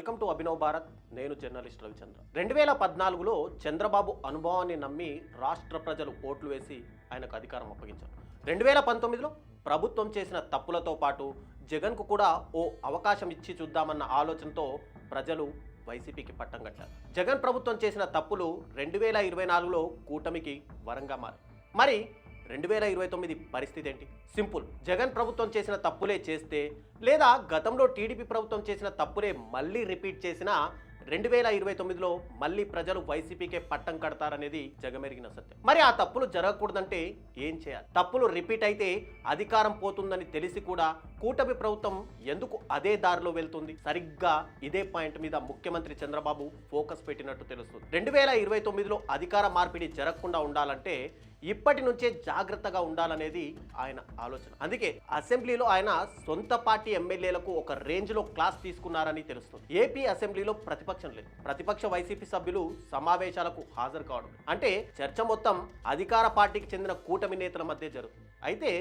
Welcome to Abhinav Bharat. నేను journalist Ravichandra. 2014లో Chandrababu అనుభవాన్ని నమ్మి రాష్ట్ర ప్రజలు ఓట్లు వేసి ఆయనకు అధికారం అప్పగించారు. 2019లో ప్రభుత్వం చేసిన తప్పులతో పాటు జగన్కు కూడా ఓ అవకాశం ఇచ్చి చూద్దామన్న ఆలోచనతో ప్రజలు వైసీపీకి పట్టం కట్టారు. జగన్ ప్రభుత్వం చేసిన తప్పులు 2024లో కూటమికి వరంగా మారాయి. మరి 2029 పరిస్థితి ఏంటి? సింపుల్. జగన్ ప్రభుత్వం చేసిన తప్పులే చేస్తే లేదా గతంలో టీడీపీ ప్రభుత్వం చేసిన తప్పులే మళ్ళీ రిపీట్ చేసినా 2029లో మళ్ళీ ప్రజలు వైసీపీకే పట్టం కడతారనేది జగమెరిగిన సత్యం. మరి ఆ తప్పులు జరగకూడదంటే ఏం చేయాలి? తప్పులు రిపీట్ అయితే అధికారం పోతుందని తెలిసి కూడా కూటమి ప్రభుత్వం ఎందుకు అదే దారిలో వెళ్తుంది? సరిగ్గా ఇదే పాయింట్ మీద ముఖ్యమంత్రి చంద్రబాబు ఫోకస్ పెట్టినట్టు తెలుస్తుంది. 2029లో అధికార మార్పిడి జరగకుండా ఉండాలంటే ఇప్పటి నుంచే జాగ్రత్తగా ఉండాలనేది ఆయన ఆలోచన. అందుకే అసెంబ్లీలో ఆయన సొంత పార్టీ ఎమ్మెల్యేలకు ఒక రేంజ్లో క్లాస్ తీసుకున్నారని తెలుస్తుంది. ఏపీ అసెంబ్లీలో ప్రతిపక్షం లేదు. ప్రతిపక్ష వైసీపీ సభ్యులు సమావేశాలకు హాజరు కావడం అంటే చర్చ మొత్తం అధికార పార్టీకి చెందిన కూటమి నేతల మధ్య జరుగుతుంది. అయితే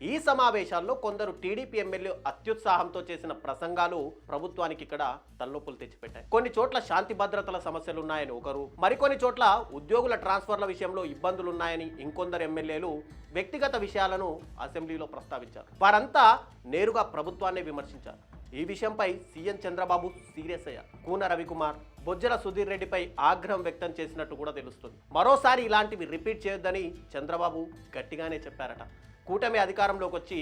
ఈ సమావేశాల్లో కొందరు టీడీపీ ఎమ్మెల్యే అత్యుత్సాహంతో చేసిన ప్రసంగాలు ప్రభుత్వానికి ఇక్కడ తలనొప్పులు తెచ్చిపెట్టాయి. కొన్ని చోట్ల శాంతి భద్రతల సమస్యలున్నాయని ఒకరు, మరికొన్ని చోట్ల ఉద్యోగుల ట్రాన్స్ఫర్ల విషయంలో ఇబ్బందులున్నాయని ఇంకొందరు ఎమ్మెల్యేలు వ్యక్తిగత విషయాలను అసెంబ్లీలో ప్రస్తావించారు. వారంతా నేరుగా ప్రభుత్వాన్ని విమర్శించారు. ఈ విషయంపై సీఎం చంద్రబాబు సీరియస్ అయ్యారు. కూన రవికుమార్, బొజ్జల సుధీర్ రెడ్డిపై ఆగ్రహం వ్యక్తం చేసినట్టు కూడా తెలుస్తుంది. మరోసారి ఇలాంటివి రిపీట్ చేయొద్దని చంద్రబాబు గట్టిగానే చెప్పారట. కూటమి అధికారంలోకి వచ్చి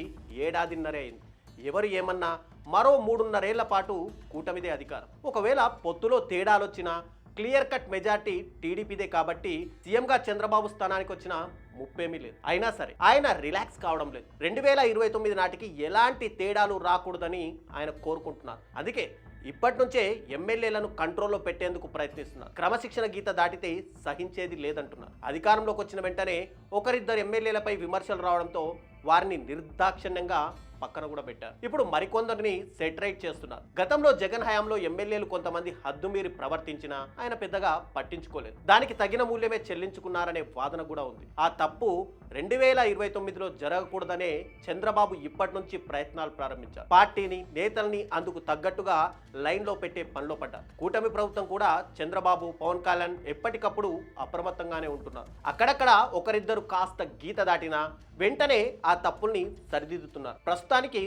ఏడాదిన్నరే అయింది. ఎవరు ఏమన్నా మరో 3.5 ఏళ్ల పాటు కూటమిదే అధికారం. ఒకవేళ పొత్తులో తేడాలొచ్చినా క్లియర్ కట్ మెజార్టీ టీడీపీదే కాబట్టి సీఎంగా చంద్రబాబు స్థానానికి వచ్చిన ముప్పేమీ లేదు. అయినా సరే ఆయన రిలాక్స్ కావడం లేదు. 2029 నాటికి ఎలాంటి తేడాలు రాకూడదని ఆయన కోరుకుంటున్నారు. అందుకే ఇప్పటి నుంచే ఎమ్మెల్యేలను కంట్రోల్లో పెట్టేందుకు ప్రయత్నిస్తున్నారు. క్రమశిక్షణ గీత దాటితే సహించేది లేదంటున్నారు. అధికారంలోకి వచ్చిన వెంటనే ఒకరిద్దరు ఎమ్మెల్యేలపై విమర్శలు రావడంతో వారిని నిర్దాక్షిణ్యంగా పక్కన కూడా పెట్టారు. ఇప్పుడు మరికొందరిని సెటరైట్ చేస్తున్నారు. గతంలో జగన్ హయాంలో ఎమ్మెల్యేలు కొంతమంది హద్దుమీరి ప్రవర్తించినా ఆయన పెద్దగా పట్టించుకోలేదు. దానికి తగిన మూల్యమే చెల్లించుకున్నారనే వాదన కూడా ఉంది. ఆ తప్పు 2029లో జరగకూడదనే చంద్రబాబు ఇప్పటి నుంచి ప్రయత్నాలు ప్రారంభించారు. పార్టీని, నేతల్ని అందుకు తగ్గట్టుగా లైన్లో పెట్టే పనిలో పడ్డారు. కూటమి ప్రభుత్వం కూడా చంద్రబాబు, పవన్ కళ్యాణ్ ఎప్పటికప్పుడు అప్రమత్తంగానే ఉంటున్నారు. అక్కడక్కడ ఒకరిద్దరు కాస్త గీత దాటినా వెంటనే ఆ తప్పుల్ని సరిదిద్దుతున్నారు. ప్రస్తుతానికి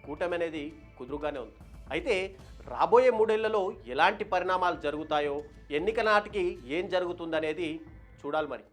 కూటమి అనేది కుదురుగానే ఉంది. అయితే రాబోయే 3 ఏళ్లలో ఎలాంటి పరిణామాలు జరుగుతాయో, ఎన్నికల నాటికి ఏం జరుగుతుందనేది చూడాలి మరి.